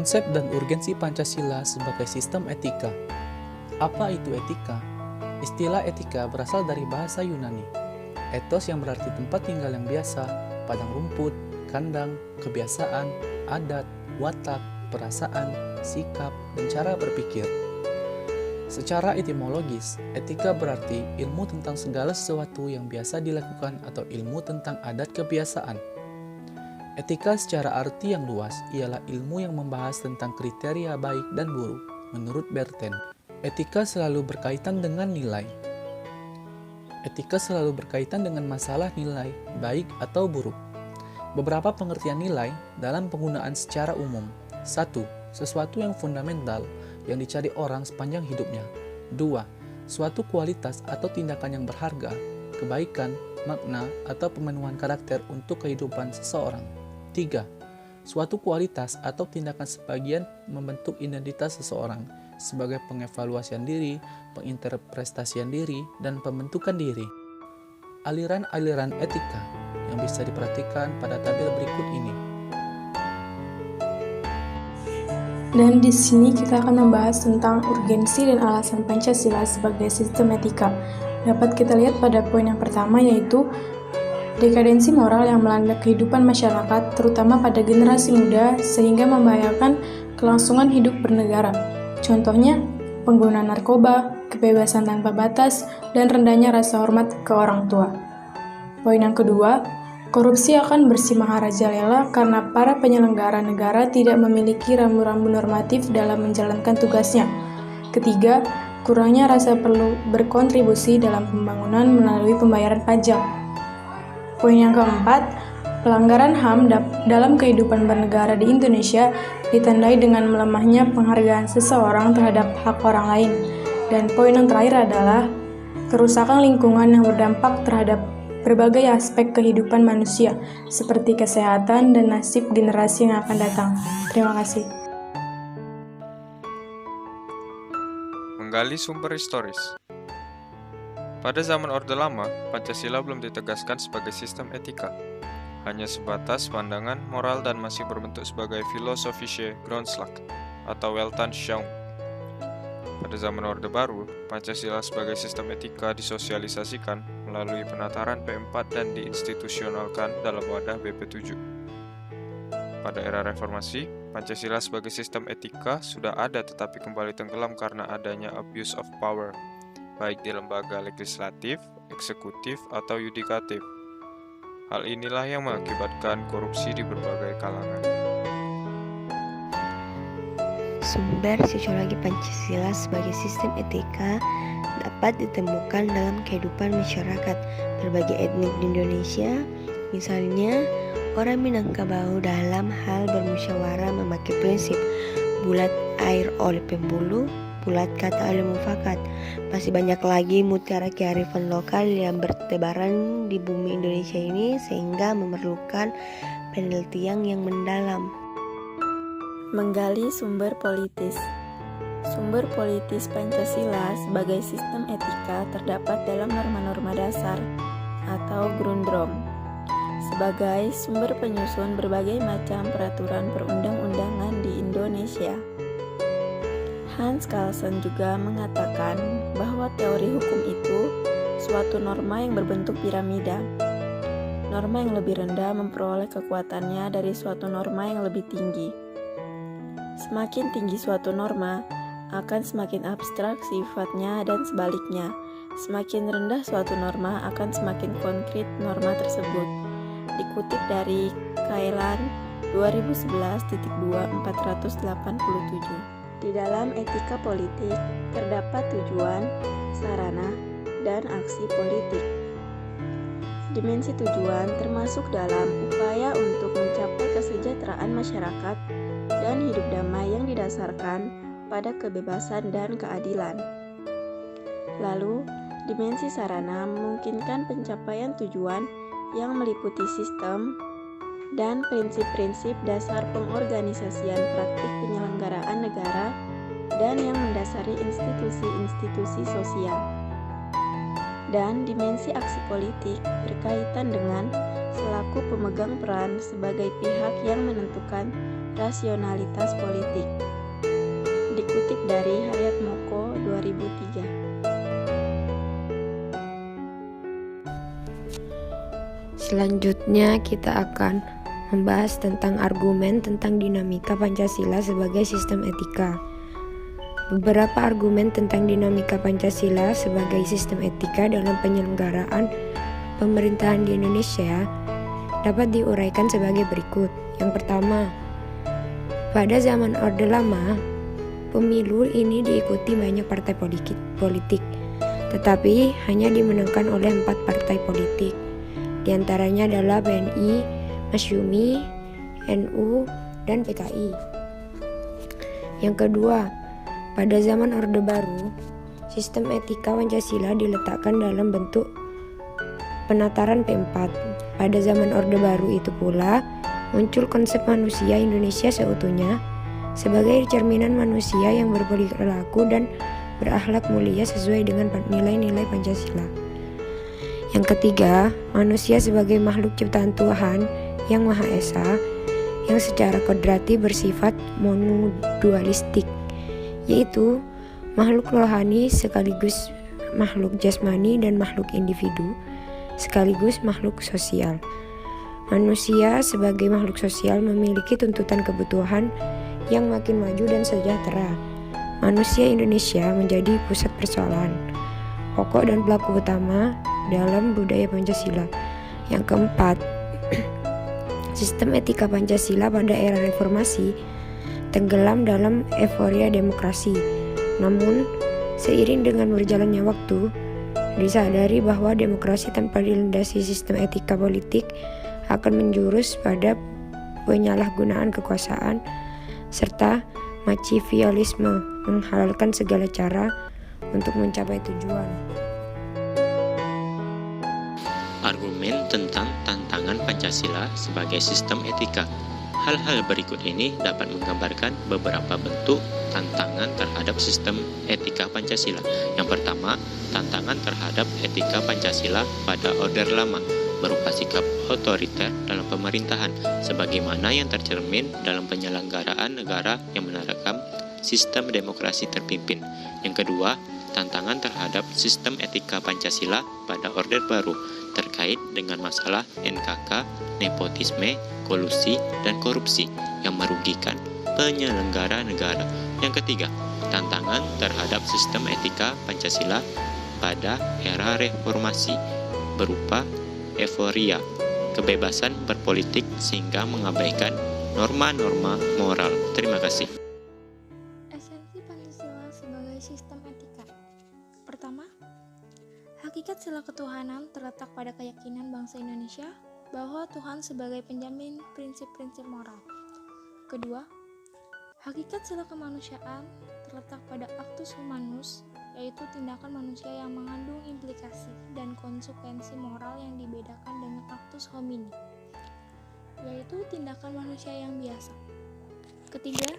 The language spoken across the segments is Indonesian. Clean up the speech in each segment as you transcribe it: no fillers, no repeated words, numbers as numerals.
Konsep dan urgensi Pancasila sebagai sistem etika. Apa itu etika? Istilah etika berasal dari bahasa Yunani. Ethos yang berarti tempat tinggal yang biasa, padang rumput, kandang, kebiasaan, adat, watak, perasaan, sikap, dan cara berpikir. Secara etimologis, etika berarti ilmu tentang segala sesuatu yang biasa dilakukan atau ilmu tentang adat kebiasaan. Etika secara arti yang luas ialah ilmu yang membahas tentang kriteria baik dan buruk, menurut Berten. Etika selalu berkaitan dengan nilai. Etika selalu berkaitan dengan masalah nilai, baik atau buruk. Beberapa pengertian nilai dalam penggunaan secara umum. 1. Sesuatu yang fundamental yang dicari orang sepanjang hidupnya. 2. Suatu kualitas atau tindakan yang berharga, kebaikan, makna, atau pemenuhan karakter untuk kehidupan seseorang. 3. Suatu kualitas atau tindakan sebagian membentuk identitas seseorang sebagai pengevaluasian diri, penginterpretasian diri, dan pembentukan diri. Aliran-aliran etika yang bisa diperhatikan pada tabel berikut ini. Dan di sini kita akan membahas tentang urgensi dan alasan Pancasila sebagai sistem etika. Dapat kita lihat pada poin yang pertama, yaitu dekadensi moral yang melanda kehidupan masyarakat, terutama pada generasi muda, sehingga membahayakan kelangsungan hidup bernegara. Contohnya, penggunaan narkoba, kebebasan tanpa batas, dan rendahnya rasa hormat ke orang tua. Poin yang kedua, korupsi akan bersimaharajalela karena para penyelenggara negara tidak memiliki rambu-rambu normatif dalam menjalankan tugasnya. Ketiga, kurangnya rasa perlu berkontribusi dalam pembangunan melalui pembayaran pajak. Poin yang keempat, pelanggaran HAM dalam kehidupan bernegara di Indonesia ditandai dengan melemahnya penghargaan seseorang terhadap hak orang lain. Dan poin yang terakhir adalah kerusakan lingkungan yang berdampak terhadap berbagai aspek kehidupan manusia, seperti kesehatan dan nasib generasi yang akan datang. Terima kasih. Menggali sumber historis. Pada zaman Orde Lama, Pancasila belum ditegaskan sebagai sistem etika, hanya sebatas pandangan moral dan masih berbentuk sebagai filosofische Grundslag atau Weltanschauung. Pada zaman Orde Baru, Pancasila sebagai sistem etika disosialisasikan melalui penataran P4 dan diinstitusionalkan dalam wadah BP7. Pada era reformasi, Pancasila sebagai sistem etika sudah ada tetapi kembali tenggelam karena adanya abuse of power, baik di lembaga legislatif, eksekutif, atau yudikatif. Hal inilah yang mengakibatkan korupsi di berbagai kalangan. Sumber sosiologi Pancasila sebagai sistem etika dapat ditemukan dalam kehidupan masyarakat berbagai etnik di Indonesia. Misalnya, orang Minangkabau dalam hal bermusyawarah memakai prinsip bulat air oleh pembuluh, bulat kata oleh mufakat. Masih banyak lagi mutiara kearifan lokal yang bertebaran di bumi Indonesia ini sehingga memerlukan penelitian yang mendalam. Menggali sumber politis. Sumber politis Pancasila sebagai sistem etika terdapat dalam norma-norma dasar atau Grundnorm sebagai sumber penyusun berbagai macam peraturan perundang-undangan di Indonesia. Hans Kelsen juga mengatakan bahwa teori hukum itu suatu norma yang berbentuk piramida. Norma yang lebih rendah memperoleh kekuatannya dari suatu norma yang lebih tinggi. Semakin tinggi suatu norma, akan semakin abstrak sifatnya dan sebaliknya. Semakin rendah suatu norma, akan semakin konkret norma tersebut. Dikutip dari Kailan 2011.2.487. Di dalam etika politik, terdapat tujuan, sarana, dan aksi politik. Dimensi tujuan termasuk dalam upaya untuk mencapai kesejahteraan masyarakat dan hidup damai yang didasarkan pada kebebasan dan keadilan. Lalu, dimensi sarana memungkinkan pencapaian tujuan yang meliputi sistem dan prinsip-prinsip dasar pengorganisasian praktik penyelenggaraan negara dan yang mendasari institusi-institusi sosial. Dan dimensi aksi politik berkaitan dengan selaku pemegang peran sebagai pihak yang menentukan rasionalitas politik. Dikutip dari Hayat Moko 2003. Selanjutnya kita akan membahas tentang argumen tentang dinamika Pancasila sebagai sistem etika. Beberapa argumen tentang dinamika Pancasila sebagai sistem etika dalam penyelenggaraan pemerintahan di Indonesia dapat diuraikan sebagai berikut. Yang pertama, pada zaman Orde Lama, pemilu ini diikuti banyak partai politik, tetapi hanya dimenangkan oleh 4 partai politik. Di antaranya adalah BNI, Masyumi, NU, dan PKI. Yang kedua, pada zaman Orde Baru, sistem etika Pancasila diletakkan dalam bentuk penataran P4. Pada zaman Orde Baru itu pula, muncul konsep manusia Indonesia seutuhnya sebagai cerminan manusia yang berperilaku dan berakhlak mulia sesuai dengan nilai-nilai Pancasila. Yang ketiga, manusia sebagai makhluk ciptaan Tuhan yang Maha Esa, yang secara kodrati bersifat monodualistik, yaitu makhluk rohani sekaligus makhluk jasmani dan makhluk individu sekaligus makhluk sosial. Manusia sebagai makhluk sosial memiliki tuntutan kebutuhan yang makin maju dan sejahtera. Manusia Indonesia menjadi pusat persoalan, pokok dan pelaku utama dalam budaya Pancasila. Yang keempat, sistem etika Pancasila pada era reformasi tenggelam dalam euforia demokrasi. Namun, seiring dengan berjalannya waktu, disadari bahwa demokrasi tanpa dilandasi sistem etika politik akan menjurus pada penyalahgunaan kekuasaan serta machiavellisme, menghalalkan segala cara untuk mencapai tujuan. Argumen tentang tantangan Pancasila sebagai sistem etika. Hal-hal berikut ini dapat menggambarkan beberapa bentuk tantangan terhadap sistem etika Pancasila. Yang pertama, tantangan terhadap etika Pancasila pada Orde Lama berupa sikap otoriter dalam pemerintahan, sebagaimana yang tercermin dalam penyelenggaraan negara yang menerapkan sistem demokrasi terpimpin. Yang kedua, tantangan terhadap sistem etika Pancasila pada Orde Baru terkait dengan masalah NKK, nepotisme, kolusi, dan korupsi yang merugikan penyelenggara negara. Yang ketiga, tantangan terhadap sistem etika Pancasila pada era reformasi berupa euforia, kebebasan berpolitik sehingga mengabaikan norma-norma moral. Terima kasih. Esensi Pancasila sebagai sistem etika. Pertama, hakikat sila ketuhanan terletak pada keyakinan bangsa Indonesia bahwa Tuhan sebagai penjamin prinsip-prinsip moral. Kedua, hakikat sila kemanusiaan terletak pada actus humanus, yaitu tindakan manusia yang mengandung implikasi dan konsekuensi moral yang dibedakan dengan actus homini, yaitu tindakan manusia yang biasa. Ketiga,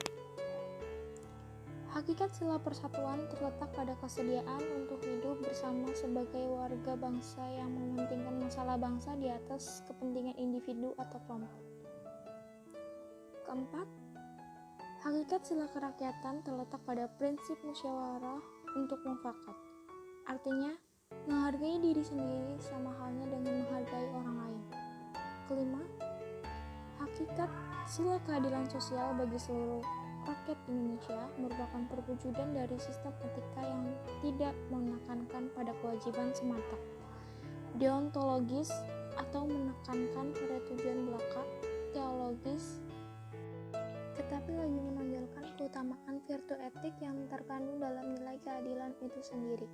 hakikat sila persatuan terletak pada kesediaan untuk hidup bersama sebagai warga bangsa yang mementingkan masalah bangsa di atas kepentingan individu atau kelompok. Keempat, hakikat sila kerakyatan terletak pada prinsip musyawarah untuk mufakat. Artinya, menghargai diri sendiri sama halnya dengan menghargai orang lain. Kelima, hakikat sila keadilan sosial bagi seluruh rakyat Indonesia merupakan perwujudan dari sistem etika yang tidak menekankan pada kewajiban semata, deontologis, atau menekankan pada tujuan belaka, teologis, tetapi lebih menonjolkan keutamaan virtu etik yang terkandung dalam nilai keadilan itu sendiri.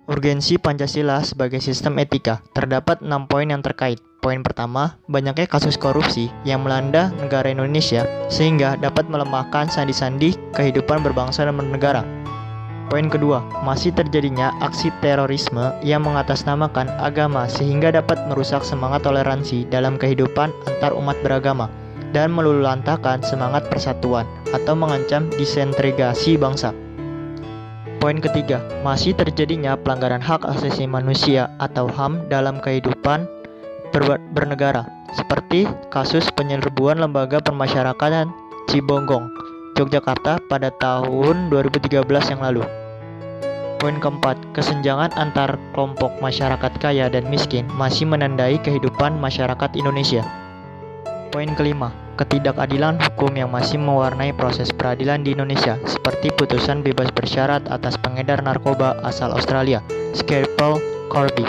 Urgensi Pancasila sebagai sistem etika. Terdapat 6 poin yang terkait. Poin pertama, banyaknya kasus korupsi yang melanda negara Indonesia sehingga dapat melemahkan sandi-sandi kehidupan berbangsa dan bernegara. Poin kedua, masih terjadinya aksi terorisme yang mengatasnamakan agama sehingga dapat merusak semangat toleransi dalam kehidupan antar umat beragama dan meluluhlantahkan semangat persatuan atau mengancam disintegrasi bangsa. Poin ketiga, masih terjadinya pelanggaran hak asasi manusia atau HAM dalam kehidupan bernegara, seperti kasus penyerbuan lembaga permasyarakatan Cibonggong, Yogyakarta pada tahun 2013 yang lalu. Poin keempat, kesenjangan antar kelompok masyarakat kaya dan miskin masih menandai kehidupan masyarakat Indonesia. Poin kelima, ketidakadilan hukum yang masih mewarnai proses peradilan di Indonesia, seperti putusan bebas bersyarat atas pengedar narkoba asal Australia, Scarpel Corby.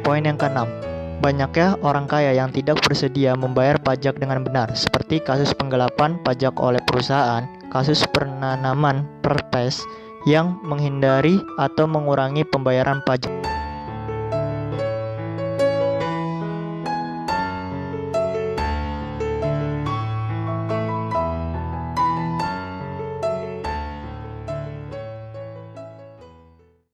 Poin yang keenam, banyaknya orang kaya yang tidak bersedia membayar pajak dengan benar, seperti kasus penggelapan pajak oleh perusahaan, kasus penanaman perpes yang menghindari atau mengurangi pembayaran pajak.